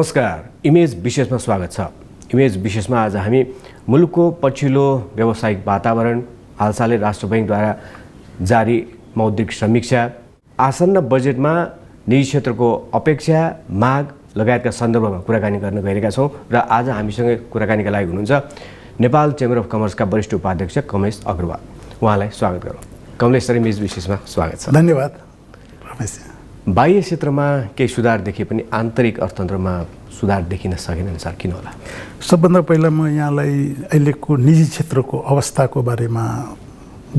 नमस्कार, इमेज विशेषमा स्वागत छ। इमेज विशेषमा आज हामी मुलुकको पछिल्लो व्यावसायिक वातावरण, हालसालै राष्ट्र बैंकद्वारा जारी मौद्रिक समीक्षा, आसन्न बजेटमा निजी क्षेत्रको अपेक्षा, माग लगायतका सन्दर्भमा कुराकानी गर्न गइरहेका छौँ र आज हामीसँगै कुराकानीका लागि हुनुहुन्छ नेपाल चेम्बर अफ कमर्सका वरिष्ठ उपाध्यक्ष कमलेश अग्रवाल। उहाँलाई स्वागत गरौँ। कमलेश सर, इमेज विशेषमा स्वागत छ। धन्यवाद रमेश। बाह्य क्षेत्रमा केही सुधार देखिए पनि आन्तरिक अर्थतन्त्रमा सुधार देखिन सकेनन् सर, किन होला? सबभन्दा पहिला म यहाँलाई अहिलेको निजी क्षेत्रको अवस्थाको बारेमा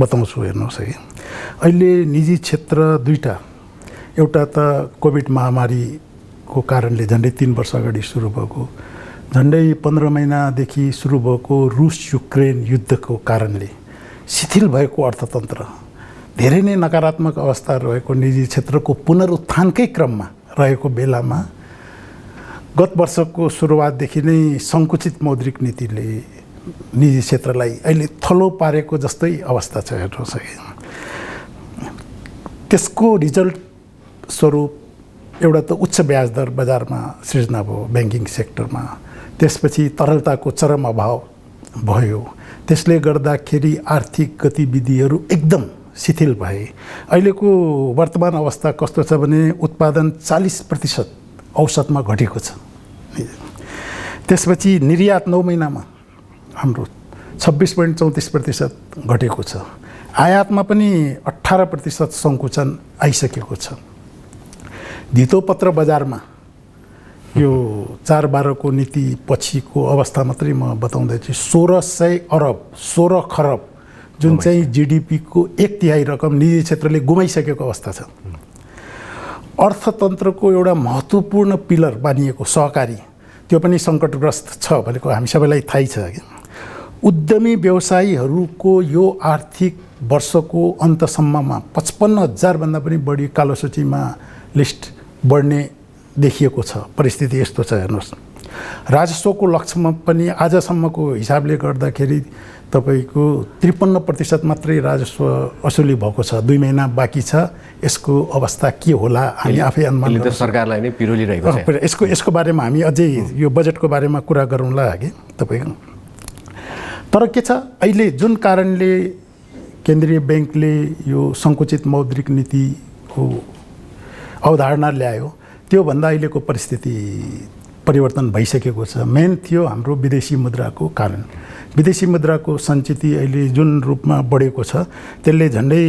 बताउँछु। हेर्नुहोस् है, अहिले निजी क्षेत्र दुईटा, एउटा त कोभिड महामारीको कारणले झन्डै 3 वर्ष अगाडि सुरु भएको, झन्डै 15 महिनादेखि सुरु भएको रुस युक्रेन युद्धको कारणले शिथिल भएको अर्थतन्त्र, धेरै नै नकारात्मक अवस्था रहेको निजी क्षेत्रको पुनरुत्थानकै क्रममा रहेको बेलामा गत वर्षको सुरुवातदेखि नै सङ्कुचित मौद्रिक नीतिले निजी क्षेत्रलाई अहिले थलो पारेको जस्तै अवस्था छ। हेर्नुहोस् है, त्यसको रिजल्ट स्वरूप एउटा त उच्च ब्याज दर बजारमा सृजना भयो ब्याङ्किङ सेक्टरमा, त्यसपछि तरलताको चरम अभाव भयो, त्यसले गर्दाखेरि आर्थिक गतिविधिहरू एकदम शिथिल भए। अहिलेको वर्तमान अवस्था कस्तो छ भने उत्पादन 40% औसतमा घटेको छ। त्यसपछि निर्यात 9 महिनामा हाम्रो 26.34% घटेको छ। आयातमा पनि 18% सङ्कुचन आइसकेको छ। धितोपत्र बजारमा यो 4-12को नीति पछिको अवस्था मात्रै म बताउँदैछु। 1600 अरब 16 खरब जुन चाहिँ जीडीपीको 1/3 रकम निजी क्षेत्रले गुमाइसकेको अवस्था छ। अर्थतन्त्रको एउटा महत्त्वपूर्ण पिलर मानिएको सहकारी, त्यो पनि सङ्कटग्रस्त छ भनेको हामी सबैलाई थाहै छ। उद्यमी व्यवसायीहरूको यो आर्थिक वर्षको अन्तसम्ममा 55,000 भन्दा पनि बढी कालो सूचीमा लिस्ट बढ्ने देखिएको छ। परिस्थिति यस्तो छ। हेर्नुहोस्, राजस्वको लक्ष्यमा पनि आजसम्मको हिसाबले गर्दाखेरि तपाईको 53% मात्रै राजस्व असुली भएको छ। 2 महिना बाँकी छ। यसको अवस्था के होला हामी आफै अनुमान गर्छौँ। सरकारलाई नै पिरोलिरहेको छ। यसको बारेमा हामी अझै यो बजेटको बारेमा कुरा गरौँला अघि तपाईको। तर के छ, अहिले जुन कारणले केन्द्रीय ब्याङ्कले यो सङ्कुचित मौद्रिक नीतिको अवधारणा ल्यायो, त्योभन्दा अहिलेको परिस्थिति परिवर्तन भइसकेको छ। मेन थियो हाम्रो विदेशी मुद्राको कारण। विदेशी मुद्राको सञ्चित अहिले जुन रूपमा बढेको छ, त्यसले झन्डै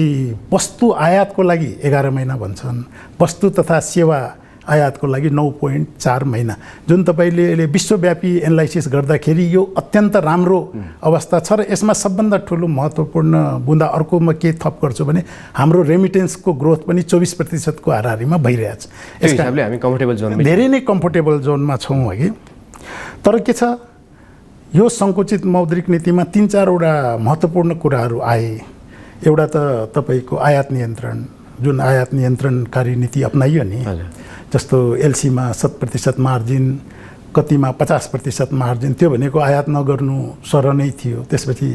वस्तु आयातको लागि 11 महिना भन्छन्, वस्तु तथा सेवा आयातको लागि 9.4 महिना, जुन तपाईँले अहिले विश्वव्यापी एनालाइसिस गर्दाखेरि यो अत्यन्त राम्रो अवस्था छ। र यसमा सबभन्दा ठुलो महत्त्वपूर्ण बुँदा अर्को म के थप गर्छु भने हाम्रो रेमिटेन्सको ग्रोथ पनि 24% हाराहारीमा भइरहेछ। यस हिसाबले हामी कम्फर्टेबल जोनमा, धेरै नै कम्फर्टेबल जोनमा छौँ अघि। तर के छ, यो सङ्कुचित मौद्रिक नीतिमा 3-4 वटा महत्त्वपूर्ण कुराहरू आए। एउटा त तपाईँको आयात नियन्त्रण, जुन आयात नियन्त्रणकारी नीति अपनाइयो नि, जस्तो एलसीमा 7% मार्जिन, कतिमा 50% मार्जिन, त्यो भनेको आयात नगर्नु सर नै थियो। त्यसपछि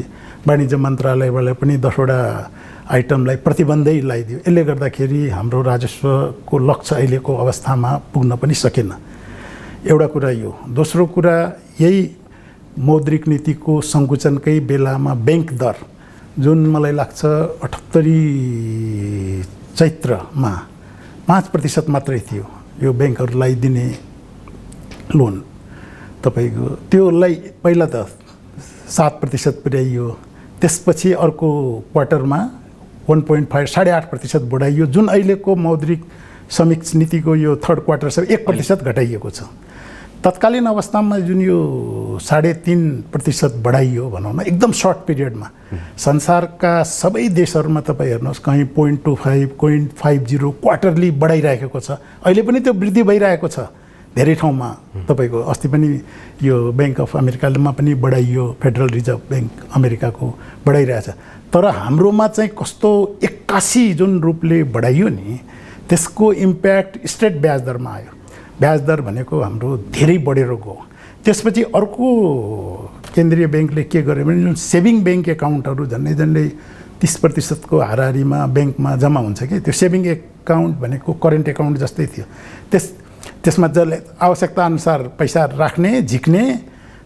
वाणिज्य मन्त्रालयबाट पनि 10 वटा आइटमलाई प्रतिबन्धै लगाइदियो। यसले गर्दाखेरि हाम्रो राजस्वको लक्ष्य अहिलेको अवस्थामा पुग्न पनि सकेन। एउटा कुरा यो। दोस्रो कुरा, यही मौद्रिक नीतिको सङ्कुचनकै बेलामा ब्याङ्क दर, जुन मलाई लाग्छ 78 चैत्रमा 5% मात्रै थियो यो ब्याङ्कहरूलाई दिने लोन तपाईँको, त्योलाई पहिला त 7% पुर्याइयो। त्यसपछि अर्को क्वार्टरमा 1.5-8% बढाइयो। जुन अहिलेको मौद्रिक समीक्षा नीतिको यो 3rd क्वार्टरसम्म 1% घटाइएको छ। तत्कालीन अवस्थामा जुन यो 3.5% बढाइयो भनौँ न, एकदम सर्ट पिरियडमा संसारका सबै देशहरूमा तपाईँ हेर्नुहोस्, कहीँ 0.25, 0.50 क्वार्टरली बढाइरहेको छ। अहिले पनि त्यो वृद्धि भइरहेको छ धेरै ठाउँमा। तपाईँको अस्ति पनि यो ब्याङ्क अफ अमेरिकामा पनि बढाइयो, फेडरल रिजर्भ ब्याङ्क अमेरिकाको बढाइरहेछ। तर हाम्रोमा चाहिँ कस्तो 81 जुन रूपले बढाइयो नि, त्यसको इम्प्याक्ट स्ट्रेट ब्याज दरमा आयो। ब्याज दर भनेको हाम्रो धेरै बढेर गयो। त्यसपछि अर्को केन्द्रीय ब्याङ्कले के गर्यो भने जुन सेभिङ ब्याङ्क एकाउन्टहरू झन्डै 30% को हाराहारीमा ब्याङ्कमा जम्मा हुन्छ कि, त्यो सेभिङ एकाउन्ट भनेको करेन्ट एकाउन्ट जस्तै थियो। त्यसमा जसले आवश्यकता अनुसार पैसा राख्ने झिक्ने,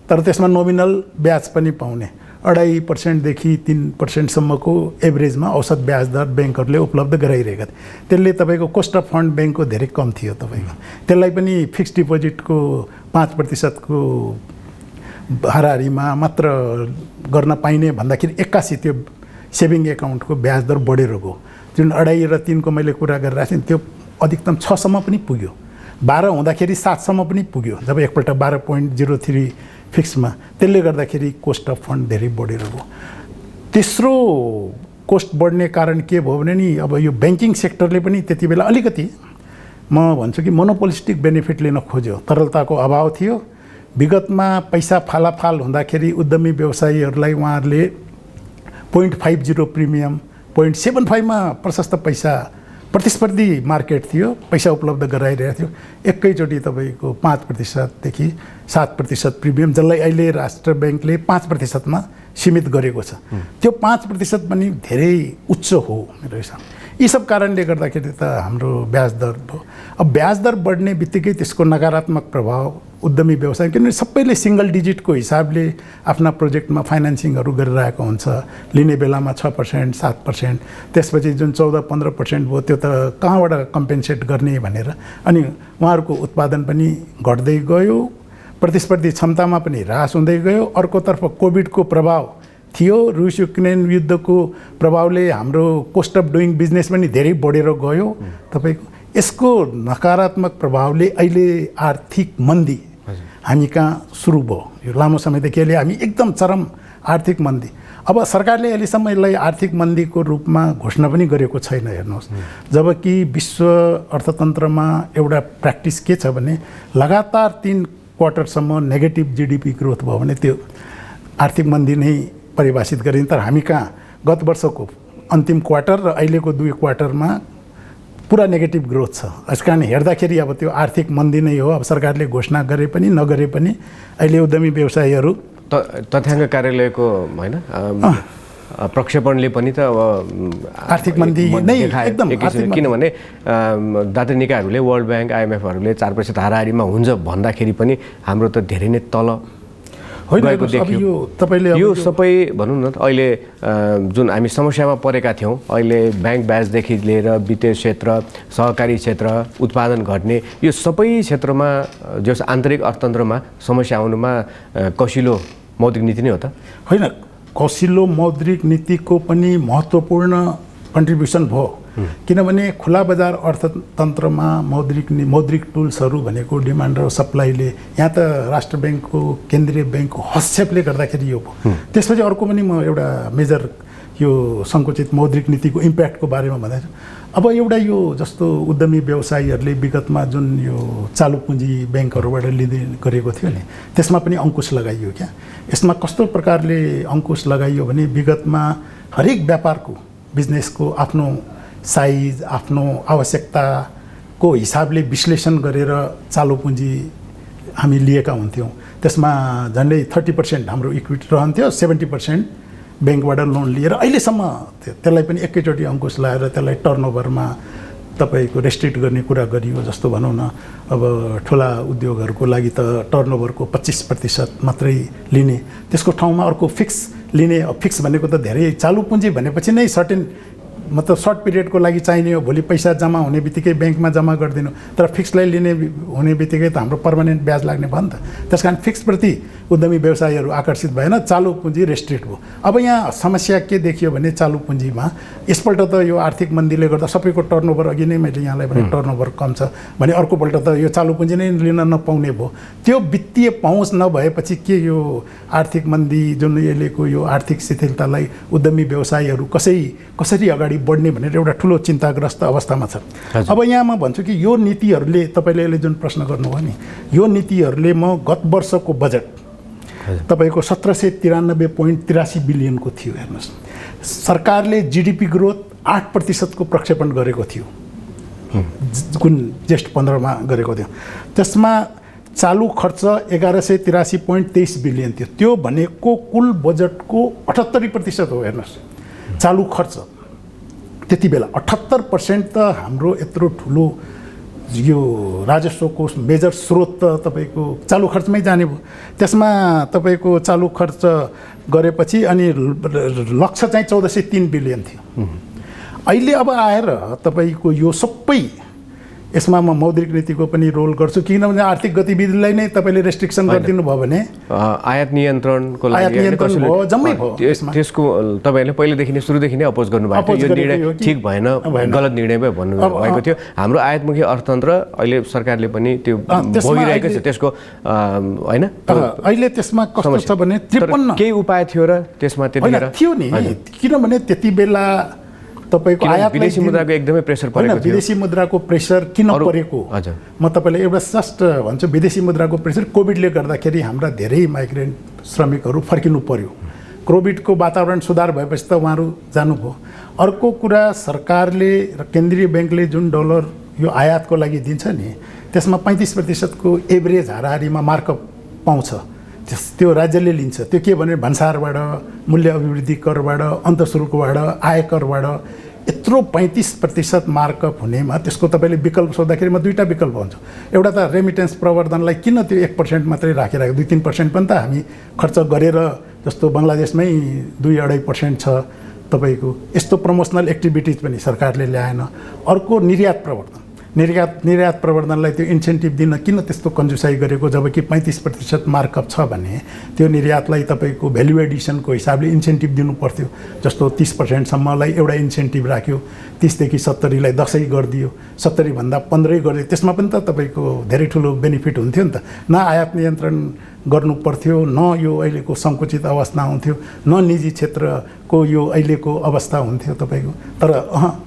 तर त्यसमा नोमिनल ब्याज पनि पाउने 2.5% देखि 3%सम्मको एभरेजमा औसत ब्याज दर ब्याङ्कहरूले उपलब्ध गराइरहेका थिए। त्यसले तपाईँको कोस्ट अफ फन्ड ब्याङ्कको धेरै कम थियो तपाईँको। त्यसलाई पनि फिक्स्ड डिपोजिटको 5% को हाराहारीमा मात्र गर्न पाइने भन्दाखेरि 81 त्यो सेभिङ एकाउन्टको ब्याज दर बढेर गयो। जुन 2.5 र 3 को मैले कुरा गरिरहेको थिएँ त्यो अधिकतम 6 सम्म पनि पुग्यो, 12 हुँदाखेरि 7 सम्म पनि पुग्यो जब एकपल्ट 12.03 फिक्समा। त्यसले गर्दाखेरि कोस्ट अफ फन्ड धेरै बढेर गयो। तेस्रो कोस्ट बढ्ने कारण के भयो भने नि अब यो ब्याङ्किङ सेक्टरले पनि त्यति बेला अलिकति म भन्छु कि मोनोपोलिस्टिक बेनिफिट लिन खोज्यो। तरलताको अभाव थियो। विगतमा पैसा फालाफाल हुँदाखेरि उद्यमी व्यवसायीहरूलाई उहाँहरूले 0.50 प्रिमियम 0.75 मा प्रशस्त पैसा प्रतिस्पर्धी मार्केट थियो, पैसा उपलब्ध गराइरहेको थियो। एकैचोटि तपाईँको 5% देखि 7% प्रिमियम, जसलाई अहिले राष्ट्र ब्याङ्कले 5% मा सीमित गरेको छ। त्यो 5% पनि धेरै उच्च हो मेरो हिसाबमा। यी सब कारणले गर्दाखेरि त हाम्रो ब्याज दर भयो। अब ब्याज दर बढ्ने बित्तिकै त्यसको नकारात्मक प्रभाव उद्यमी व्यवसाय, किनभने सबैले सिङ्गल डिजिटको हिसाबले आफ्ना प्रोजेक्टमा फाइनेन्सिङहरू गरिरहेको हुन्छ। लिने बेलामा 6% 7%, त्यसपछि जुन 14-15% भयो त्यो त कहाँबाट कम्पेन्सेट गर्ने भनेर, अनि उहाँहरूको उत्पादन पनि घट्दै गयो, प्रतिस्पर्धी क्षमतामा पनि ह्रास हुँदै गयो। अर्कोतर्फ कोभिडको प्रभाव थियो, रुस युक्रेन युद्धको प्रभावले हाम्रो कोस्ट अफ डुइङ बिजनेस पनि धेरै बढेर गयो तपाईँको। यसको नकारात्मक प्रभावले अहिले आर्थिक मन्दी हामी कहाँ सुरु भयो। यो लामो समयदेखि अहिले हामी एकदम चरम आर्थिक मन्दी। अब सरकारले अहिलेसम्म यसलाई आर्थिक मन्दीको रूपमा घोषणा पनि गरेको छैन हेर्नुहोस्। जबकि विश्व अर्थतन्त्रमा एउटा प्र्याक्टिस के छ भने लगातार 3 क्वार्टरसम्म नेगेटिभ जीडीपी ग्रोथ भयो भने त्यो आर्थिक मन्दी नै परिभाषित गरिन्छ। तर हामी कहाँ गत वर्षको अन्तिम क्वार्टर र अहिलेको 2 क्वार्टरमा पुरा नेगेटिभ ग्रोथ छ। यस कारण हेर्दाखेरि अब त्यो आर्थिक मन्दी नै हो। अब सरकारले घोषणा गरे पनि नगरे पनि अहिले उद्यमी व्यवसायीहरू तथ्याङ्क कार्यालयको होइन प्रक्षेपणले पनि त अब आर्थिक मन्दी नै एकदम, किनभने दात्री निकायहरूले वर्ल्ड ब्याङ्क IMFहरूले 4% हाराहारीमा हुन्छ भन्दाखेरि पनि हाम्रो त धेरै नै तल गएको देखियो। यो सबै भनौँ न अहिले जुन हामी समस्यामा परेका थियौँ, अहिले ब्याङ्क ब्याजदेखि लिएर वित्तीय क्षेत्र, सहकारी क्षेत्र, उत्पादन घट्ने, यो सबै क्षेत्रमा जस आन्तरिक अर्थतन्त्रमा समस्या आउनुमा कसिलो मौद्रिक नीति नै हो त होइन? कसिलो मौद्रिक नीतिको पनि महत्त्वपूर्ण कन्ट्रिब्युसन भयो। किनभने खुला बजार अर्थतन्त्रमा मौद्रिक टुल्सहरू भनेको डिमान्ड र सप्लाईले, यहाँ त राष्ट्र ब्याङ्कको केन्द्रीय ब्याङ्कको हस्तक्षेपले गर्दाखेरि यो भयो। त्यसपछि अर्को पनि म एउटा मेजर यो सङ्कुचित मौद्रिक नीतिको इम्प्याक्टको बारेमा भन्दैछु। अब एउटा यो जस्तो उद्यमी व्यवसायीहरूले विगतमा जुन यो चालु पुँजी ब्याङ्कहरूबाट लिँदै गरेको थियो नि, त्यसमा पनि अङ्कुश लगाइयो क्या। यसमा कस्तो प्रकारले अङ्कुश लगाइयो भने विगतमा हरेक व्यापारको बिजनेसको आफ्नो साइज, आफ्नो आवश्यकताको हिसाबले विश्लेषण गरेर चालु पुँजी हामी लिएका हुन्थ्यौँ। त्यसमा झन्डै 30% हाम्रो इक्विटी रहन्थ्यो, 70% ब्याङ्कबाट लोन लिएर अहिलेसम्म त्यसलाई पनि एकैचोटि अङ्कुश लगाएर त्यसलाई टर्नओभरमा तपाईँको रेस्ट्रिक्ट गर्ने कुरा गरियो। जस्तो भनौँ न, अब ठुला उद्योगहरूको लागि त टर्नओभरको 25% मात्रै लिने, त्यसको ठाउँमा अर्को फिक्स लिने। फिक्स भनेको त धेरै चालु पुँजी भनेपछि नै सर्टेन मतलब सर्ट पिरियडको लागि चाहिने हो। भोलि पैसा जम्मा हुने बित्तिकै ब्याङ्कमा जम्मा गरिदिनु, तर फिक्सलाई लिने हुने बित्तिकै त हाम्रो पर्मानेन्ट ब्याज लाग्ने भयो नि त। त्यस कारण फिक्सप्रति उद्यमी व्यवसायीहरू आकर्षित भएन, चालु पुँजी रेस्ट्रिक्ट भयो। अब यहाँ समस्या के देखियो भने चालु पुँजीमा यसपल्ट त यो आर्थिक मन्दीले गर्दा सबैको टर्नओभर, अघि नै मैले यहाँलाई भने टर्नओभर कम छ भने अर्कोपल्ट त यो चालु पुँजी नै लिन नपाउने भयो। त्यो वित्तीय पहुँच नभएपछि के यो आर्थिक मन्दी जुन अहिलेको यो आर्थिक शिथिलतालाई उद्यमी व्यवसायीहरू कसरी अगाडि बढ्ने भनेर एउटा ठुलो चिन्ताग्रस्त अवस्थामा छ। अब यहाँ म भन्छु कि यो नीतिहरूले, तपाईँले अहिले जुन प्रश्न गर्नुभयो नि, यो नीतिहरूले म गत वर्षको बजेट तपाईँको 1793.83 बिलियनको थियो हेर्नुहोस्। सरकारले जीडीपी ग्रोथ 8% को प्रक्षेपण गरेको थियो, कुन जेष्ठ 15मा गरेको थियो। त्यसमा चालु खर्च 1183.23 बिलियन थियो। त्यो भनेको कुल बजेटको 78% हो हेर्नुहोस् चालु खर्च। त्यति बेला 78% त हाम्रो यत्रो ठुलो यो राजस्वको मेजर स्रोत त तपाईँको चालु खर्चमै जाने भयो। त्यसमा तपाईँको चालु खर्च गरेपछि अनि लक्ष्य चाहिँ 1403 बिलियन थियो। अहिले अब आएर तपाईँको यो सबै यसमा म मौद्रिक नीतिको पनि रोल गर्छु, किनभने आर्थिक गतिविधिलाई नै तपाईँले रेस्ट्रिक्सन गरिदिनु भयो भने आयात नियन्त्रणको लागि आयात नियन्त्रण भयो, जम्मै भयो। त्यसको तपाईँहरूले पहिलेदेखि नै सुरुदेखि नै अपोज गर्नुभएको थियो, यो निर्णय ठिक भएन, गलत निर्णय भयो भन्नुभएको थियो। हाम्रो आयातमुखी अर्थतन्त्र अहिले सरकारले पनि त्यो भोगिरहेको छ, त्यसको होइन अहिले त्यसमा कस्तो छ भने 53 केही उपाय थियो र त्यसमा त्यतिखेर थियो नि, किनभने त्यति बेला तपाईको आयात विदेशी मुद्राको एकदमै प्रेसर परेको थियो। विदेशी मुद्राको प्रेसर किन परेको म तपाईँलाई एउटा जस्ट भन्छु। विदेशी मुद्राको प्रेसर कोभिडले गर्दाखेरि हाम्रा धेरै माइग्रेन्ट श्रमिकहरू फर्किनु पर्यो। कोभिडको वातावरण सुधार भएपछि त उहाँहरू जानुभयो। अर्को कुरा, सरकारले र केन्द्रीय ब्याङ्कले जुन डलर यो आयातको लागि दिन्छ नि, त्यसमा 35%को एभरेज हाराहारीमा मार्कअप पाउँछ। त्यो राज्यले लिन्छ। त्यो के भने भन्सारबाट, मूल्य अभिवृद्धि करबाट, अन्तःशुल्कबाट, आयकरबाट यत्रो 35% मार्कअप हुनेमा त्यसको तपाईँले विकल्प सोद्धाखेरि म दुईवटा विकल्प भन्छु। एउटा त रेमिटेन्स प्रवर्धनलाई किन त्यो 1% मात्रै राखिरहेको, 2-3% पनि त हामी खर्च गरेर, जस्तो बङ्गलादेशमै 2-2.5% छ तपाईँको। यस्तो प्रमोसनल एक्टिभिटिज पनि सरकारले ल्याएन। अर्को निर्यात प्रवर्धन, निर्यात प्रवर्धनलाई त्यो इन्सेन्टिभ दिन किन त्यस्तो कन्जुसाइ गरेको, जबकि 35% मार्कअप छ भने त्यो निर्यातलाई तपाईँको भ्यालु एडिसनको हिसाबले इन्सेन्टिभ दिनु पर्थ्यो। जस्तो 30%सम्मलाई एउटा इन्सेन्टिभ राख्यो, 30 देखि 70लाई 10 गरिदियो, 70 भन्दा 15 गरिदियो, त्यसमा पनि त तपाईँको धेरै ठुलो बेनिफिट हुन्थ्यो नि त। न आयात नियन्त्रण गर्नु पर्थ्यो, न यो अहिलेको सङ्कुचित अवस्था हुन्थ्यो, न निजी क्षेत्रको यो अहिलेको अवस्था हुन्थ्यो तपाईँको। तर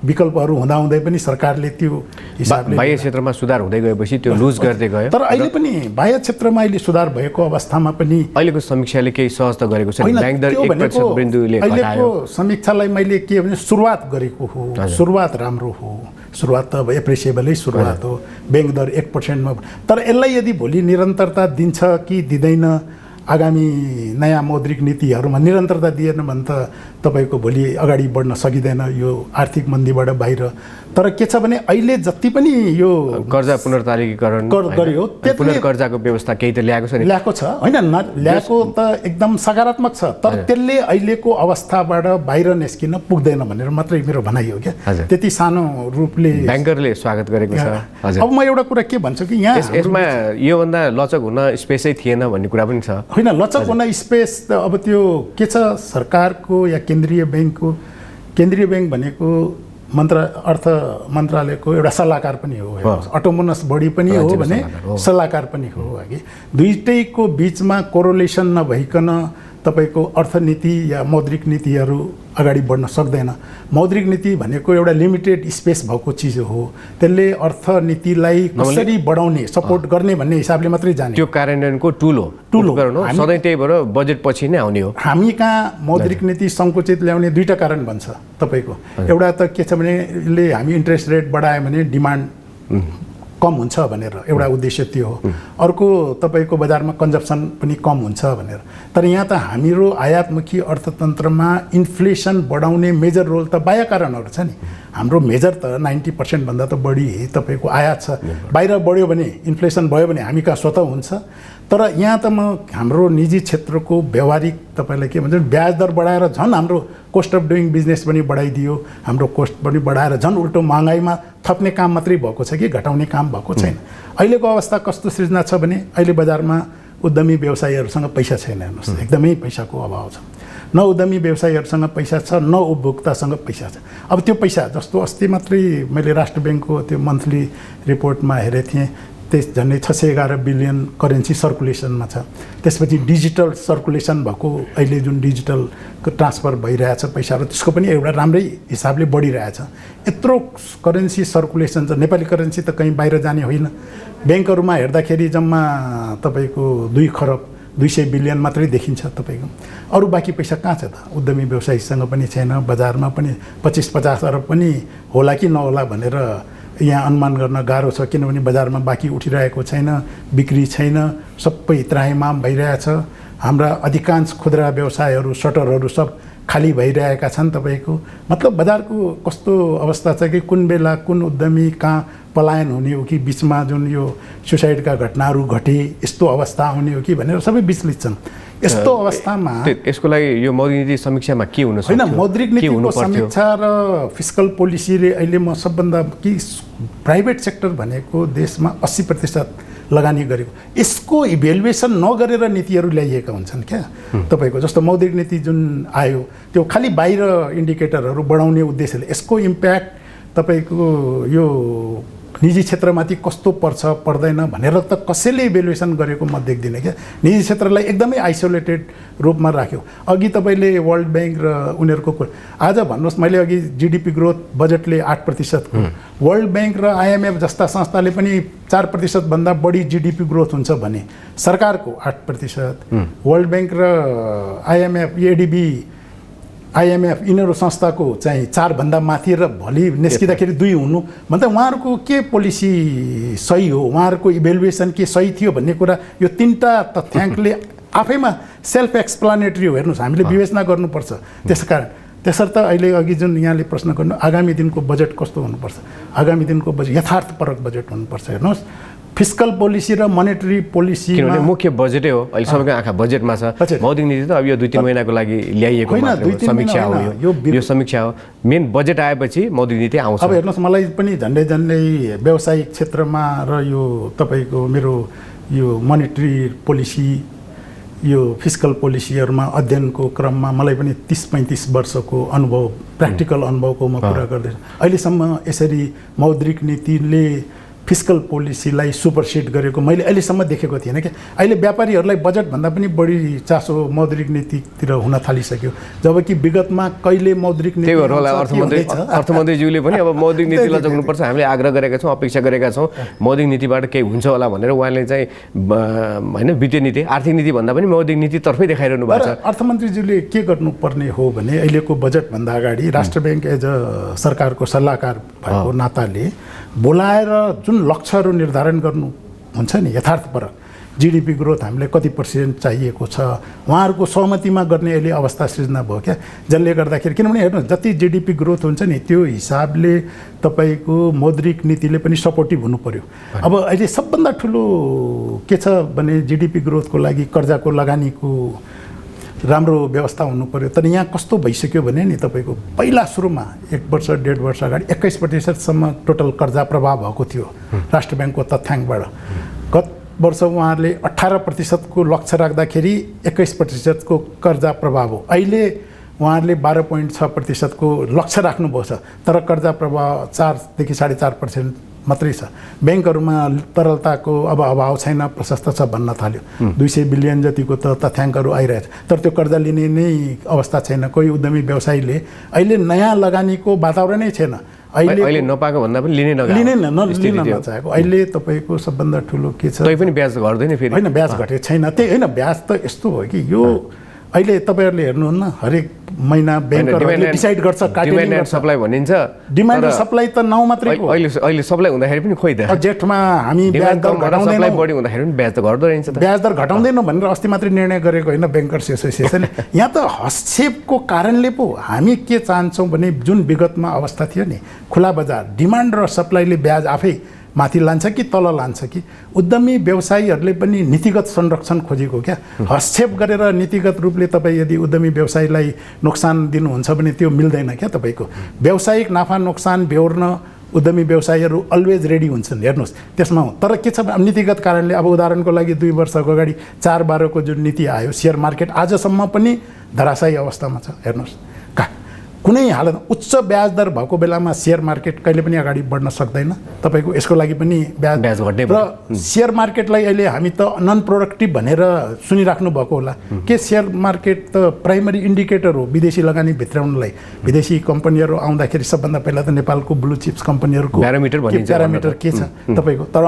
विकल्पहरू हुँदाहुँदै पनि सरकारले त्यो हिसाबले बाह्य क्षेत्रमा सुधार हुँदै गएपछि त्यो लुज गर्दै गयो। तर अहिले पनि बाह्य क्षेत्रमा अहिले सुधार भएको अवस्थामा पनि अहिलेको समीक्षाले केही सहज त गरेको छ। ब्याङ्क दर 1% बिन्दुले घटायो। अहिलेको समीक्षालाई मैले के भने सुरुवात गरेको हो, सुरुवात राम्रो हो, सुरुवात त अब एप्रिसिएबलै सुरुवात हो। ब्याङ्क दर 1%मा, तर यसलाई यदि भोलि निरन्तरता दिन्छ कि दिँदैन, आगामी नयाँ मौद्रिक नीतिहरूमा निरन्तरता दिएन भने त तपाईँको भोलि अगाडि बढ्न सकिँदैन यो आर्थिक मन्दीबाट बाहिर। तर के छ भने अहिले जति पनि यो कर्जा पुनर्तालिकीकरण गर्यो, पुनर्कर्जाको व्यवस्था केही त ल्याएको छ नि, ल्याएको छ होइन, ल्याएको त एकदम सकारात्मक छ। तर त्यसले अहिलेको अवस्थाबाट बाहिर निस्किन पुग्दैन भनेर मात्रै मेरो भनाइ हो क्या। त्यति सानो रूपले ब्याङ्करले स्वागत गरेको छ। अब म एउटा कुरा के भन्छु कि यसमा योभन्दा लचक हुन स्पेसै थिएन भन्ने कुरा पनि छ। होइन, लचक हुन स्पेस त अब त्यो के छ, सरकारको या केन्द्रीय ब्याङ्क भनेको अर्थ मन्त्रालयको एउटा सल्लाहकार पनि हो, अटोनोमस बडी पनि हो भने सल्लाहकार पनि हो। अघि दुईटैको बिचमा कोरोलेसन नभइकन तपाईँको अर्थनीति या मौद्रिक नीतिहरू अगाडि बढ्न सक्दैन। मौद्रिक नीति भनेको एउटा लिमिटेड स्पेस भएको चिज हो, त्यसले अर्थनीतिलाई कसरी बढाउने, सपोर्ट गर्ने भन्ने हिसाबले मात्रै जाने, त्यो कार्यान्वयनको टुल हो। सधैँ त्यही भएर बजेट पछि नै आउने हो। हामी कहाँ मौद्रिक नीति सङ्कुचित ल्याउने दुईवटा कारण भन्छ तपाईँको। एउटा त के छ भने यसले हामी इन्ट्रेस्ट रेट बढायो भने डिमान्ड कम हुन्छ भनेर एउटा उद्देश्य त्यो हो। अर्को तपाईँको बजारमा कन्जप्सन पनि कम हुन्छ भनेर। तर यहाँ त हाम्रो आयातमुखी अर्थतन्त्रमा इन्फ्लेसन बढाउने मेजर रोल त बाह्य कारणहरू छ नि। हाम्रो मेजर त 90% भन्दा त बढी तपाईँको आयात छ। बाहिर बढ्यो भने, इन्फ्लेसन भयो भने हामी कहाँ स्वतः हुन्छ। तर यहाँ त हाम्रो निजी क्षेत्रको व्यवहारिक तपाईँलाई के भन्छ, ब्याज दर बढाएर झन् हाम्रो कोस्ट अफ डुइङ बिजनेस पनि बढाइदियो, हाम्रो कोस्ट पनि बढाएर झन् उल्टो महँगाइमा थप्ने काम मात्रै भएको छ कि घटाउने काम भएको छैन। अहिलेको अवस्था कस्तो सृजना छ भने अहिले बजारमा उद्यमी व्यवसायीहरूसँग पैसा छैन, हेर्नुहोस्, एकदमै पैसाको अभाव छ। न उद्यमी व्यवसायीहरूसँग पैसा छ, न उपभोक्तासँग पैसा छ। अब त्यो पैसा जस्तो अस्ति मात्रै मैले राष्ट्र ब्याङ्कको त्यो मन्थली रिपोर्टमा हेरेको थिएँ, त्यस झन्डै 611 बिलियन करेन्सी सर्कुलेसनमा छ। त्यसपछि डिजिटल सर्कुलेसन भएको अहिले जुन डिजिटल ट्रान्सफर भइरहेछ पैसाहरू, त्यसको पनि एउटा राम्रै हिसाबले बढिरहेछ। यत्रो करेन्सी सर्कुलेसन छ, नेपाली करेन्सी त कहीँ बाहिर जाने होइन। ब्याङ्कहरूमा हेर्दाखेरि जम्मा तपाईँको 2 खरब 200 बिलियन मात्रै देखिन्छ तपाईँको। अरू बाँकी पैसा कहाँ छ त? उद्यमी व्यवसायीसँग पनि छैन, बजारमा पनि 25-50 अरब पनि होला कि नहोला भनेर यहाँ अनुमान गर्न गाह्रो छ। किनभने बजारमा बाँकी उठिरहेको छैन, बिक्री छैन, सबै त्राहिमाम भइरहेछ। हाम्रा अधिकांश खुद्रा व्यवसायहरू सटरहरू सब खाली भइरहेका छन् तपाईँको मतलब बजारको कस्तो अवस्था छ कि कुन बेला कुन उद्यमी कहाँ पलायन हुने हो कि बिचमा जुन यो सुसाइडका घटनाहरू घटे यस्तो अवस्था आउने हो कि भनेर सबै विचलित छन्। यस्तो अवस्थामा यसको लागि यो मौद्रिक नीति समीक्षामा के हुन सक्छ? होइन, मौद्रिक नीतिको समीक्षा र फिस्कल पोलिसीले अहिले म सबभन्दा कि प्राइभेट सेक्टर भनेको देशमा 80% लगानी गरेको, यसको इभ्यालुएसन नगरेर नीतिहरू ल्याइएका हुन्छन् क्या तपाईँको। जस्तो मौद्रिक नीति जुन आयो त्यो खालि बाहिर इन्डिकेटरहरू बढाउने उद्देश्यले यसको इम्प्याक्ट तपाईँको यो निजी क्षेत्रमाथि कस्तो पर्छ पर्दैन भनेर त कसैले इभ्यालुएसन गरेको म देख्दिनँ क्या। निजी क्षेत्रलाई एकदमै आइसोलेटेड रूपमा राख्यो। अघि तपाईँले वर्ल्ड ब्याङ्क र उनीहरूको आज भन्नुहोस्, मैले अघि जीडीपी ग्रोथ बजेटले 8%, वर्ल्ड ब्याङ्क र आइएमएफ जस्ता संस्थाले पनि 4% भन्दा बढी जीडीपी ग्रोथ हुन्छ भने सरकारको 8%, वर्ल्ड ब्याङ्क र आइएमएफ एडिबी आइएमएफ यिनीहरू संस्थाको चाहिँ 4 भन्दा माथि र भोलि निस्किँदाखेरि 2 हुनु भन्दा उहाँहरूको के पोलिसी सही हो, उहाँहरूको इभ्यालुएसन के सही थियो भन्ने कुरा यो 3टा तथ्याङ्कले आफैमा सेल्फ एक्सप्लानेटरी हो। हेर्नुहोस्, हामीले विवेचना गर्नुपर्छ। त्यसकारण त्यसर्थ अहिले अघि जुन यहाँले प्रश्न गर्नु आगामी दिनको बजेट कस्तो हुनुपर्छ, आगामी दिनको बजेट यथार्थपरक बजेट हुनुपर्छ। हेर्नुहोस्, फिस्कल पोलिसी र मोनेटरी पोलिसी किनभने मुख्य बजेटै हो अहिले सबैको आँखा बजेटमा छ। मौद्रिक नीति त अब यो 2-3 महिनाको लागि ल्याइएको समीक्षा हो, यो समीक्षा हो। मेन बजेट आएपछि मौद्रिक नीति आउँछ। अब हेर्नुहोस्, मलाई पनि झन्डै व्यावसायिक क्षेत्रमा र यो तपाईँको मेरो यो मोनेटरी पोलिसी यो फिस्कल पोलिसीहरूमा अध्ययनको क्रममा मलाई पनि 30-35 वर्षको अनुभव, प्र्याक्टिकल अनुभवको म कुरा गर्दैछु। अहिलेसम्म यसरी मौद्रिक नीतिले फिस्कल पोलिसीलाई सुपरसिड गरेको मैले अहिलेसम्म देखेको थिएन क्या। अहिले व्यापारीहरूलाई बजेटभन्दा पनि बढी चासो मौद्रिक नीतितिर हुन थालिसक्यो, जबकि विगतमा कहिले मौद्रिक नीति अर्थमन्त्रीज्यूले पनि अब मौद्रिक नीति लजाउनुपर्छ हामीले आग्रह गरेका छौँ, अपेक्षा गरेका छौँ। मौद्रिक नीतिबाट केही हुन्छ होला भनेर उहाँले चाहिँ होइन वित्तीय नीति आर्थिक नीति भन्दा पनि मौद्रिक नीतितर्फै देखाइरहनु भएको छ। अर्थमन्त्रीज्यूले के गर्नुपर्ने हो भने अहिलेको बजेटभन्दा अगाडि राष्ट्र ब्याङ्क एज अ सरकारको सल्लाहकार भएको नाताले बोलाएर जुन लक्ष्यहरू निर्धारण गर्नु हुन्छ नि यथार्थपरक, जीडीपी ग्रोथ हामीले कति % चाहिएको छ उहाँहरूको सहमतिमा गर्ने अहिले अवस्था सृजना भयो क्या। जसले गर्दाखेरि किनभने हेर्नुहोस्, जति जीडीपी ग्रोथ हुन्छ नि त्यो हिसाबले तपाईँको मौद्रिक नीतिले पनि सपोर्टिभ हुनु पर्यो। अब अहिले सबभन्दा ठुलो के छ भने जीडीपी ग्रोथको लागि कर्जाको लगानीको राम्रो व्यवस्था हुनु पर्यो। तर यहाँ कस्तो भइसक्यो भने नि तपाईँको पहिला सुरुमा 1 वर्ष 1.5 वर्ष अगाडि 21% टोटल कर्जा प्रभाव भएको थियो राष्ट्र ब्याङ्कको तथ्याङ्कबाट। गत वर्ष उहाँहरूले 18% को लक्ष्य राख्दाखेरि 21% को कर्जा प्रभाव हो। अहिले उहाँहरूले 12.6% को लक्ष्य राख्नुभएको छ, तर कर्जा प्रभाव 4 देखि 4.5% मात्रै छ। ब्याङ्कहरूमा तरलताको अब अभाव छैन, प्रशस्त छ भन्न थाल्यो। 200 बिलियन जतिको त तथ्याङ्कहरू आइरहेछ, तर त्यो कर्जा लिने नै अवस्था छैन। कोही उद्यमी व्यवसायीले अहिले नयाँ लगानीको वातावरणै छैन। अहिले नपाएको भन्दा पनि लिन नचाहेको। अहिले तपाईँको सबभन्दा ठुलो के छ, तै पनि ब्याज घट्दैन फेरि। होइन, ब्याज घटेको छैन। त्यही होइन, ब्याज त यस्तो हो कि यो अहिले तपाईँहरूले हेर्नुहुन्न हरेक महिना ब्याङ्कहरूले डिसाइड गर्छ डिमान्ड एन्ड सप्लाई भनिन्छ। डिमान्ड र सप्लाई त 9 मात्रै हो। अहिले सप्लाई हुँदाखेरि पनि खोइ त जेठमा हामी ब्याज दर घटाउँदैनौँ, बढी हुँदाखेरि पनि ब्याज त घट्दो रहेछ त। ब्याज दर घटाउँदैनौँ भनेर अस्ति मात्रै निर्णय गरेको होइन ब्याङ्कर्स एसोसिएसनले। यहाँ त हस्तक्षेपको कारणले पो हामी के चाहन्छौँ भने जुन विगतमा अवस्था थियो नि खुला बजार, डिमान्ड र सप्लाईले ब्याज आफै माथि लान्छ कि तल लान्छ कि उद्यमी व्यवसायीहरूले पनि नीतिगत संरक्षण खोजेको क्या। हस्तक्षेप गरेर नीतिगत रूपले तपाईँ यदि उद्यमी व्यवसायीलाई नोक्सान दिनुहुन्छ भने त्यो मिल्दैन क्या। तपाईँको व्यावसायिक नाफा नोक्सान बेहोर्न उद्यमी व्यवसायीहरू अलवेज रेडी हुन्छन्। हेर्नुहोस् त्यसमा हो, तर के छ नीतिगत कारणले अब उदाहरणको लागि 2 वर्षको अगाडि 4-12 को जुन नीति आयो, सेयर मार्केट आजसम्म पनि धराशायी अवस्थामा छ। हेर्नुहोस् कुनै हालत उच्च ब्याज दर भएको बेलामा सेयर मार्केट कहिले पनि अगाडि बढ्न सक्दैन। तपाईँको यसको लागि पनि ब्याज घट्ने र सेयर मार्केटलाई अहिले हामी त नन प्रोडक्टिभ भनेर सुनिराख्नु भएको होला। के सेयर मार्केट त प्राइमरी इन्डिकेटर हो विदेशी लगानी भित्राउनलाई। विदेशी कम्पनीहरू आउँदाखेरि सबभन्दा पहिला त नेपालको ब्लू चिप्स कम्पनीहरूको प्यारामिटर के छ तपाईँको, तर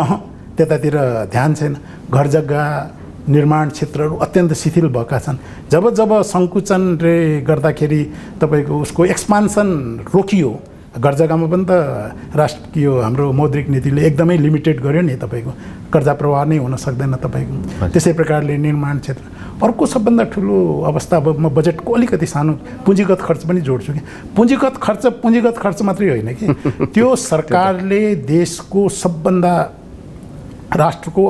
त्यतातिर ध्यान छैन। घर जग्गा निर्माण क्षेत्रहरू अत्यन्त शिथिल भएका छन्। जब सङ्कुचनले गर्दाखेरि तपाईँको उसको एक्सपान्सन रोकियो, घर जग्गामा पनि त राष्ट्र यो हाम्रो मौद्रिक नीतिले एकदमै लिमिटेड गर्यो नि। तपाईँको कर्जा प्रवाह नै हुन सक्दैन तपाईँको। त्यसै प्रकारले निर्माण क्षेत्र अर्को सबभन्दा ठुलो अवस्था, अब म बजेटको अलिकति सानो पुँजीगत खर्च पनि जोड्छु कि पुँजीगत खर्च मात्रै होइन कि त्यो सरकारले देशको सबभन्दा राष्ट्रको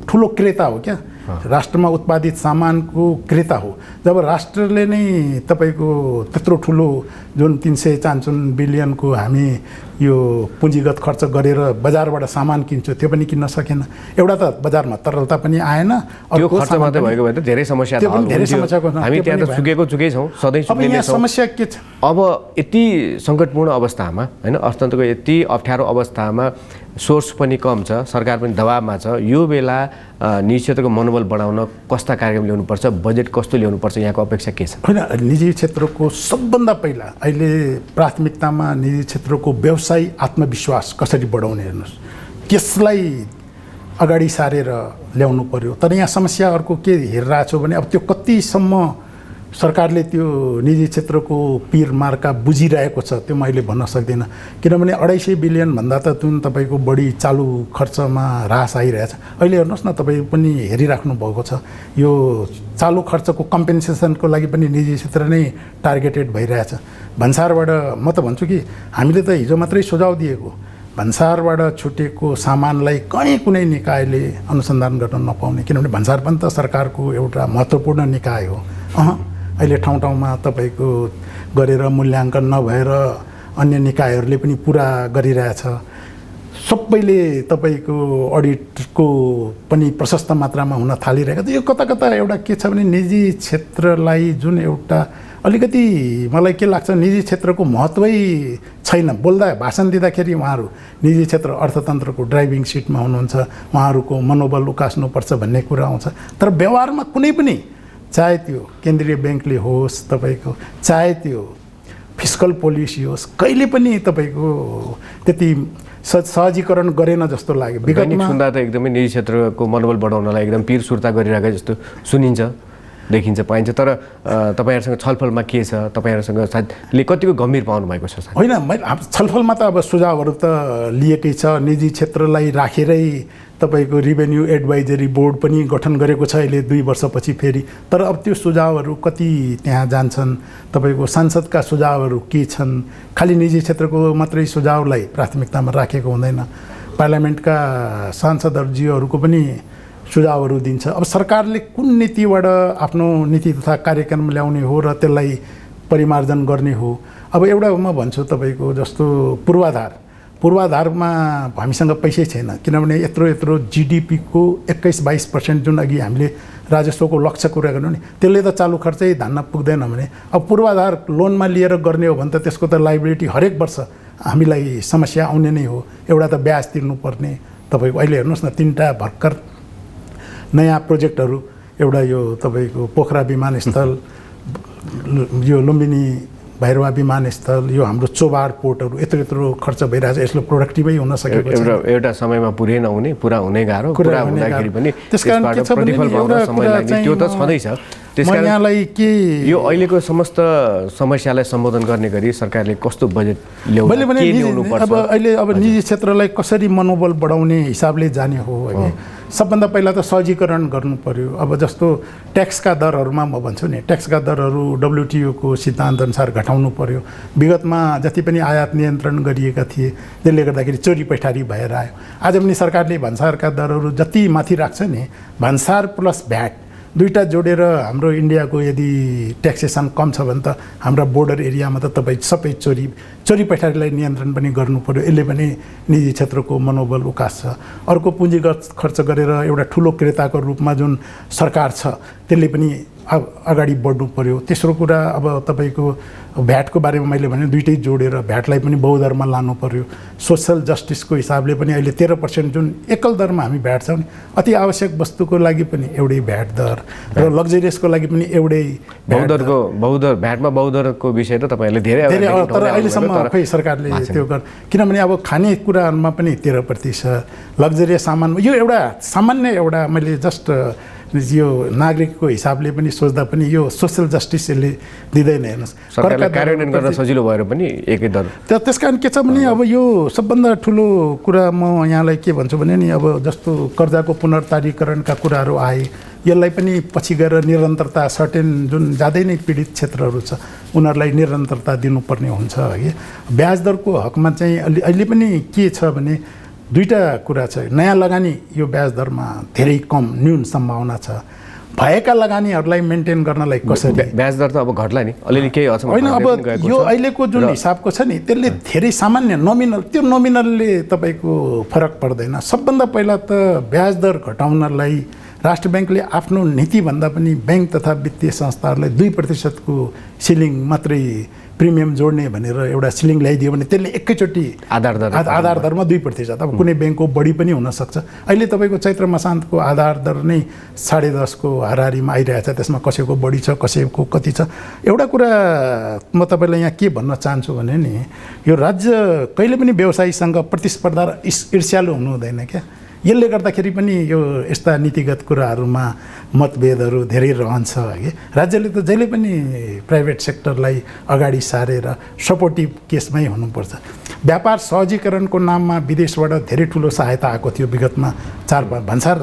ठुलो क्रेता हो क्या, राष्ट्रमा उत्पादित सामानको क्रेता हो। जब राष्ट्रले नै तपाईँको त्यत्रो ठुलो जुन 300-400 बिलियनको हामी यो पुँजीगत खर्च गरेर बजारबाट सामान किन्छौँ, त्यो पनि किन्न सकेन। एउटा त बजारमा तरलता पनि आएन, त्यो खर्च मात्रै भएको भए त धेरै समस्या त्यो पनि धेरै समस्याको हामी त्यहाँ त चुकै छौँ, सधैँ अब यहाँ समस्या के छ? अब यति सङ्कटपूर्ण अवस्थामा होइन, अर्थतन्त्रको यति अप्ठ्यारो अवस्थामा सोर्स पनि कम छ, सरकार पनि दबावमा छ, यो बेला निजी क्षेत्रको मनोबल बढाउन कस्ता कार्यक्रम ल्याउनुपर्छ, बजेट कस्तो ल्याउनुपर्छ, यहाँको अपेक्षा के छ? होइन, निजी क्षेत्रको सबभन्दा पहिला अहिले प्राथमिकतामा निजी क्षेत्रको व्यवसायी आत्मविश्वास कसरी बढाउने हेर्नुहोस्, त्यसलाई अगाडि सारेर ल्याउनु पर्यो। तर यहाँ समस्या अर्को के हेरिरहेको छु भने अब त्यो कतिसम्म सरकारले त्यो निजी क्षेत्रको पिर मार्का बुझिरहेको छ त्यो मैले भन्न सक्दिनँ, किनभने 250 बिलियन भन्दा त जुन तपाईँको बढी चालु खर्चमा ह्रास आइरहेछ। अहिले हेर्नुहोस् न, तपाईँ पनि हेरिराख्नु भएको छ, यो चालु खर्चको कम्पेन्सेसनको लागि पनि निजी क्षेत्र नै टार्गेटेड भइरहेछ। भन्सारबाट म त भन्छु कि हामीले त हिजो मात्रै सुझाव दिएको, भन्सारबाट छुटेको सामानलाई कहीँ कुनै निकायले अनुसन्धान गर्न नपाउने, किनभने भन्सार पनि त सरकारको एउटा महत्त्वपूर्ण निकाय हो। अहिले ठाउँ ठाउँमा तपाईँको गरेर मूल्याङ्कन नभएर अन्य निकायहरूले पनि पुरा गरिरहेछ। सबैले तपाईँको अडिटको पनि प्रशस्त मात्रामा हुन थालिरहेको छ। यो कता कता एउटा के छ भने निजी क्षेत्रलाई जुन एउटा अलिकति मलाई के लाग्छ, निजी क्षेत्रको महत्त्वै छैन। बोल्दा भाषण दिँदाखेरि उहाँहरू निजी क्षेत्र अर्थतन्त्रको ड्राइभिङ सिटमा हुनुहुन्छ, उहाँहरूको मनोबल उकास्नुपर्छ भन्ने कुरा आउँछ। तर व्यवहारमा कुनै पनि, चाहे त्यो केन्द्रीय ब्याङ्कले होस्, तपाईँको चाहे त्यो फिस्कल पोलिसी होस्, कहिले पनि तपाईँको त्यति सहजीकरण गरेन जस्तो लाग्यो। विगतमा सुन्दा त एकदमै निजी क्षेत्रको मनोबल बढाउनलाई एकदम पिर सुर्ता गरिरहेको जस्तो सुनिन्छ, देखिन्छ, पाइन्छ। तर तपाईँहरूसँग छलफलमा के छ? तपाईँहरूसँग सायदले कतिको गम्भीर पाउनु भएको छ? होइन, मैले छलफलमा त अब सुझावहरू त लिएकै छ। निजी क्षेत्रलाई राखेरै तपाईँको रिभेन्यू एडभाइजरी बोर्ड पनि गठन गरेको छ अहिले 2 वर्षपछि फेरि। तर अब त्यो सुझावहरू कति त्यहाँ जान्छन्, तपाईँको सांसदका सुझावहरू के छन्? खालि निजी क्षेत्रको मात्रै सुझावलाई प्राथमिकतामा राखेको हुँदैन, पार्लियामेन्टका सांसदहरूजीहरूको पनि सुझावहरू दिन्छ। अब सरकारले कुन नीतिबाट आफ्नो नीति तथा कार्यक्रम ल्याउने हो र त्यसलाई परिमार्जन गर्ने हो। अब एउटा म भन्छु तपाईँको जस्तो पूर्वाधारमा हामीसँग पैसै छैन, किनभने यत्रो जिडिपीको 21-22% जुन अघि हामीले राजस्वको लक्ष्य कुरा गर्नु नि, त्यसले त चालु खर्चै धान्न पुग्दैन भने अब पूर्वाधार लोनमा लिएर गर्ने हो भने त त्यसको त लाइबिलिटी हरेक वर्ष हामीलाई समस्या आउने नै हो। एउटा त ब्याज तिर्नुपर्ने, तपाईँको अहिले हेर्नुहोस् न 3टा भर्खर नयाँ प्रोजेक्टहरू, एउटा यो तपाईँको पोखरा विमानस्थल, यो लुम्बिनी भैरवा विमानस्थल, यो हाम्रो चोबार पोर्टहरू, यत्रो खर्च भइरहेछ, यसले प्रोडक्टिभै हुन सकेको छ। एउटा समयमा पुरै नहुने, पुरा हुने गाह्रो, पुरा हुँदाखेरि पनि त्यसकारण के छ भने एउटा समय लाग्ने, त्यो त छँदैछ। त्यसकारण यहाँलाई के यो अहिलेको समस्त समस्यालाई सम्बोधन गर्ने गरी सरकारले कस्तो बजेट ल्याउनु पर्छ? अब अहिले अब निजी क्षेत्रलाई कसरी मनोबल बढाउने हिसाबले जाने हो भने सबभन्दा पहिला त सहजीकरण गर्नु पर्यो। अब जस्तो ट्याक्सका दरहरूमा म भन्छु नि, ट्याक्सका दरहरू WTO को सिद्धान्त अनुसार घटाउनु पर्यो। विगतमा जति पनि आयात नियन्त्रण गरिएका थिए त्यसले गर्दाखेरि चोरी पैठारी भएर आयो। आज पनि सरकारले भन्सारका दरहरू जति माथि राख्छ नि, भन्सार प्लस भ्याट दुईटा जोडेर हाम्रो इन्डियाको यदि ट्याक्सेसन कम छ भने त हाम्रा बोर्डर एरियामा त तपाईँ सबै चोरी पैठारीलाई नियन्त्रण पनि गर्नु पर्यो। यसले पनि निजी क्षेत्रको मनोबल उकास्छ। अर्को पुँजीगत खर्च गरेर एउटा ठुलो क्रेताको रूपमा जुन सरकार छ त्यसले पनि अगाडि बढ्नु पर्यो। तेस्रो कुरा अब तपाईँको भ्याटको बारेमा मैले भने दुईटै जोडेर भ्याटलाई पनि बहुदरमा लानु पर्यो। सोसल जस्टिसको हिसाबले पनि अहिले 13% जुन एकल दरमा हामी भ्याट छौँ नि, अति आवश्यक वस्तुको लागि पनि एउटै भ्याट दर र लग्जरियसको लागि पनि एउटै भ्याटमा बहुदरको विषय त तपाईँहरूले धेरै तर अहिलेसम्म खै सरकारले त्यो किनभने अब खानेकुरामा पनि 13%, लग्जरियस सामानमा यो एउटा सामान्य एउटा मैले जस्ट यो नागरिकको हिसाबले पनि सोच्दा पनि यो सोसल जस्टिस यसले दिँदैन। हेर्नुहोस्, सरकारले कार्यान्वयन गर्न सजिलो भएर पनि एकै दर। त्यस कारण के छ भने अब यो सबभन्दा ठुलो कुरा म यहाँलाई के भन्छु भने नि अब जस्तो कर्जाको पुनर्तारीकरणका कुराहरू आए, यसलाई पनि पछि गएर निरन्तरता सर्टेन जुन ज्यादै नै पीडित क्षेत्रहरू छ उनीहरूलाई निरन्तरता दिनुपर्ने हुन्छ है। ब्याज दरको हकमा चाहिँ अहिले पनि के छ भने दुईटा कुरा छ। नयाँ लगानी यो ब्याज दरमा धेरै कम न्यून सम्भावना छ। भएका लगानीहरूलाई मेन्टेन गर्नलाई कसरी, ब्याज दर त अब घट्ला नि अलिअलि केही हदसम्म होइन। अब यो अहिलेको जुन हिसाबको छ नि त्यसले धेरै सामान्य नोमिनल, त्यो नोमिनलले तपाईँको फरक पर्दैन। सबभन्दा पहिला त ब्याज दर घटाउनलाई राष्ट्र ब्याङ्कले आफ्नो नीतिभन्दा पनि ब्याङ्क तथा वित्तीय संस्थाहरूलाई 2% को सिलिङ मात्रै प्रिमियम जोड्ने भनेर एउटा सिलिङ ल्याइदियो भने त्यसले एकैचोटि आधार दरमा 2%। अब कुनै ब्याङ्कको बढी पनि हुनसक्छ। अहिले तपाईँको चैत्र मसान्तको आधार दर नै 10.5 को हाराहारीमा आइरहेछ। त्यसमा कसैको बढी छ, कसैको कति छ। एउटा कुरा म तपाईँलाई यहाँ के भन्न चाहन्छु भने नि यो राज्य कहिले पनि व्यवसायीसँग प्रतिस्पर्धा र ईर्ष्यालु हुनु हुँदैन क्या। यसले गर्दाखेरि पनि यो यस्ता नीतिगत कुराहरूमा मतभेदहरू धेरै रहन्छ है। राज्यले त जहिले पनि प्राइभेट सेक्टरलाई अगाडि सारेर सपोर्टिभ केसमै हुनुपर्छ। व्यापार सहजीकरणको नाममा विदेशबाट धेरै ठुलो सहायता आएको थियो विगतमा। भन्सार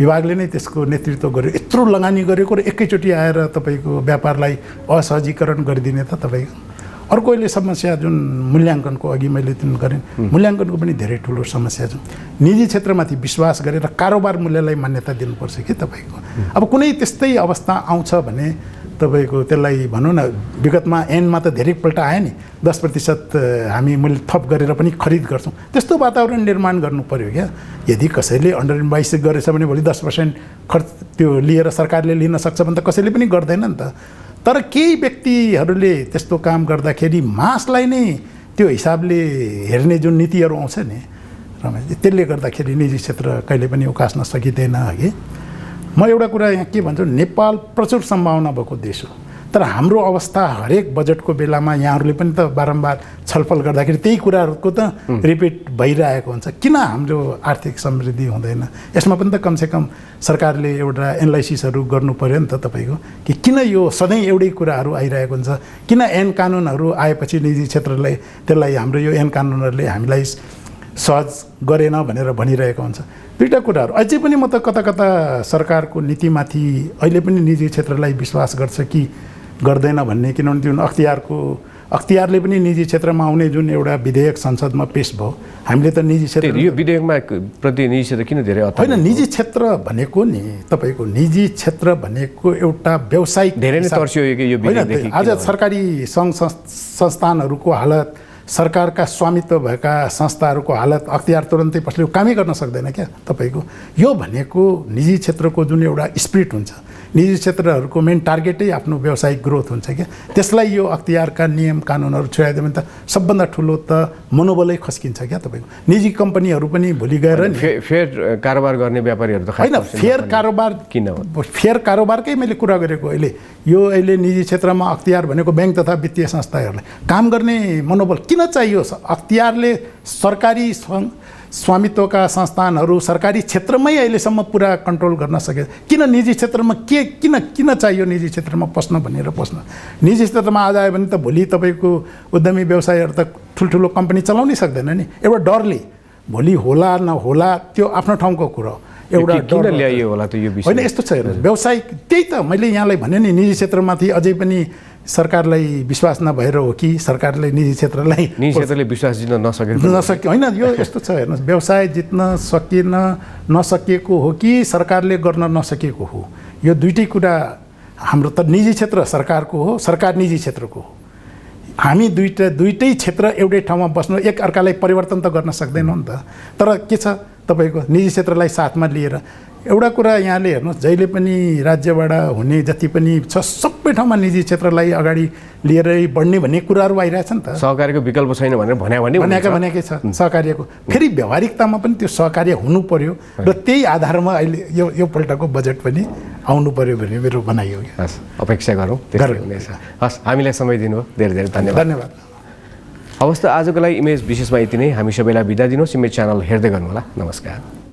विभागले नै त्यसको नेतृत्व गर्यो। यत्रो लगानी गरेको र एकैचोटि आएर तपाईँको व्यापारलाई असहजीकरण गरिदिने त तपाईँको। अर्को अहिले समस्या जुन मूल्याङ्कनको अघि मैले जुन गरेँ, मूल्याङ्कनको पनि धेरै ठुलो समस्या छ। निजी क्षेत्रमाथि विश्वास गरेर कारोबार मूल्यलाई मान्यता दिनुपर्छ कि तपाईँको। अब कुनै त्यस्तै अवस्था आउँछ भने तपाईँको त्यसलाई भनौँ न विगतमा ऐनमा त धेरैपल्ट आयो नि 10% हामी मूल्य थप गरेर पनि खरिद गर्छौँ। त्यस्तो वातावरण निर्माण गर्नु पर्यो क्या। यदि कसैले अन्डर इन्भोइस गरेछ भने भोलि 10% खर्च त्यो लिएर सरकारले लिन सक्छ भने त कसैले पनि गर्दैन नि त। तर केही व्यक्तिहरूले त्यस्तो काम गर्दाखेरि मासलाई नै त्यो हिसाबले हेर्ने जुन नीतिहरू आउँछ नि रमेशजी, त्यसले गर्दाखेरि निजी क्षेत्र कहिले पनि उकास्न सकिँदैन है। म एउटा कुरा यहाँ के भन्छु, नेपाल प्रचुर सम्भावना भएको देश हो। तर हाम्रो अवस्था हरेक बजेटको बेलामा यहाँहरूले पनि त बारम्बार छलफल गर्दाखेरि त्यही कुराहरूको त रिपिट भइरहेको हुन्छ। किन हाम्रो आर्थिक समृद्धि हुँदैन? यसमा पनि त कमसेकम सरकारले एउटा एनालाइसिसहरू गर्नु पर्यो नि त तपाईँको, कि किन यो सधैँ एउटै कुराहरू आइरहेको हुन्छ। किन ऐन कानुनहरू आएपछि निजी क्षेत्रलाई त्यसलाई हाम्रो यो ऐन कानुनहरूले हामीलाई सहज गरेन भनेर भनिरहेको हुन्छ। दुईवटा कुराहरू अझै पनि म त कता कता सरकारको नीतिमाथि अहिले पनि निजी क्षेत्रलाई विश्वास गर्छ कि गर्दैन भन्ने। किनभने जुन अख्तियारले पनि निजी क्षेत्रमा आउने जुन एउटा विधेयक संसदमा पेश भयो, हामीले त निजी क्षेत्र यो विधेयकमा प्रति निजी क्षेत्र किन धेरै होइन। निजी क्षेत्र भनेको नि तपाईँको निजी क्षेत्र भनेको एउटा व्यावसायिक धेरै नै तर्सियो यो विधेयकदेखि। आज सरकारी सङ्घ संस्थानहरूको हालत, सरकारका स्वामित्व भएका संस्थाहरूको हालत, अख्तियार तुरन्तै पछिल्लो कामै गर्न सक्दैन क्या तपाईँको। यो भनेको निजी क्षेत्रको जुन एउटा स्पिरिट हुन्छ, निजी क्षेत्रहरूको मेन टार्गेटै आफ्नो व्यावसायिक ग्रोथ हुन्छ क्या। त्यसलाई यो अख्तियारका नियम कानुनहरू छोडाइदियो भने त सबभन्दा ठुलो त मनोबलै खस्किन्छ क्या तपाईँको। निजी कम्पनीहरू पनि भोलि गएर नि फेयर कारोबार गर्ने व्यापारीहरू त होइन। फेयर कारोबार किन? फेयर कारोबारकै मैले कुरा गरेको। अहिले निजी क्षेत्रमा अख्तियार भनेको ब्याङ्क तथा वित्तीय संस्थाहरूलाई काम गर्ने मनोबल किन चाहियो? अख्तियारले सरकारी स्वामित्वका संस्थानहरू सरकारी क्षेत्रमै अहिलेसम्म पुरा कन्ट्रोल गर्न सके। किन निजी क्षेत्रमा किन चाहियो निजी क्षेत्रमा पस्न भनेर पस्न? निजी क्षेत्रमा आज आयो भने त भोलि तपाईँको उद्यमी व्यवसायहरू त ठुल्ठुलो कम्पनी चलाउनै सक्दैन नि। एउटा डरले भोलि होला नहोला त्यो आफ्नो ठाउँको कुरो हो। एउटा किन ल्याइयो होला त यो विषय होइन। यस्तो छ हेर्नुहोस्, व्यवसायिक त्यही त मैले यहाँलाई भने नि निजी क्षेत्रमाथि अझै पनि सरकारलाई विश्वास नभएर हो कि सरकारले निजी क्षेत्रले विश्वास जित्न नसके होइन। यो यस्तो छ हेर्नुहोस्, व्यवसाय जित्न नसकेको हो कि सरकारले गर्न नसकेको हो। यो दुईटै कुरा हाम्रो त निजी क्षेत्र सरकारको हो, सरकार निजी क्षेत्रको हो। हामी दुईटै क्षेत्र एउटै ठाउँमा बस्नु एक अर्कालाई परिवर्तन त गर्न सक्दैनौँ नि त। तर के छ तपाईँको निजी क्षेत्रलाई साथमा लिएर एउटा कुरा यहाँले हेर्नुहोस्, जहिले पनि राज्यबाट हुने जति पनि छ सबै ठाउँमा निजी क्षेत्रलाई अगाडि लिएरै बढ्ने भन्ने कुराहरू आइरहेछ नि त। सहकार्यको विकल्प छैन भनेर भनेकै छ सहकार्यको। फेरि व्यावहारिकतामा पनि त्यो सहकार्य हुनु पर्यो र त्यही आधारमा अहिले यो पल्टको बजेट पनि आउनु पर्यो भन्ने मेरो भनाइ हो। हस्, अपेक्षा गरौँ त्यसै हुनेछ। हस्, हामीलाई समय दिनुभयो, धेरै धेरै धन्यवाद। हवस् त आजको लागि इमेज विशेषमा यति नै। हामी सबैलाई बिदा दिनुहोस्। इमेज च्यानल हेर्दै गर्नुहोला। नमस्कार।